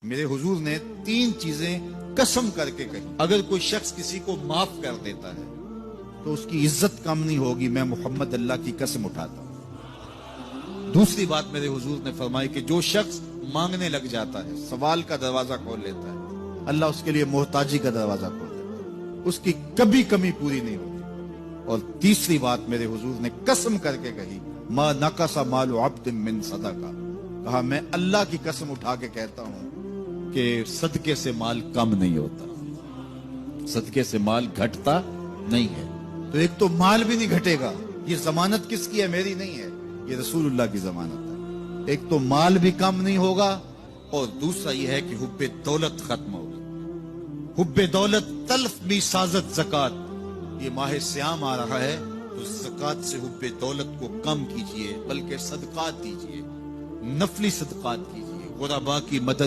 میرے حضور نے 3 چیزیں قسم کر کے کہی، اگر کوئی شخص کسی کو معاف کر دیتا ہے تو اس کی عزت کم نہیں ہوگی، میں محمد اللہ کی قسم اٹھاتا ہوں۔ دوسری بات میرے حضور نے فرمائی کہ جو شخص مانگنے لگ جاتا ہے، سوال کا دروازہ کھول لیتا ہے، اللہ اس کے لیے محتاجی کا دروازہ کھول دیتا ہے، اس کی کبھی کمی پوری نہیں ہوتی۔ اور تیسری بات میرے حضور نے قسم کر کے کہی، ما نقص مال عبد من صدقہ، کہا میں اللہ کی قسم اٹھا کے کہتا ہوں کہ صدقے سے مال کم نہیں ہوتا، صدقے سے مال گھٹتا نہیں ہے۔ تو ایک تو مال بھی نہیں گھٹے گا، یہ ضمانت کس کی ہے؟ میری نہیں ہے، یہ رسول اللہ کی ضمانت ہے۔ ایک تو مال بھی کم نہیں ہوگا، اور دوسرا یہ ہے کہ حب دولت ختم ہوگی۔ حب دولت تلف بھی سازت زکات، یہ ماہ سیام آ رہا ہے تو زکات سے حب دولت کو کم کیجئے، بلکہ صدقات دیجئے، نفلی صدقات کیجئے، غرباء کی مدد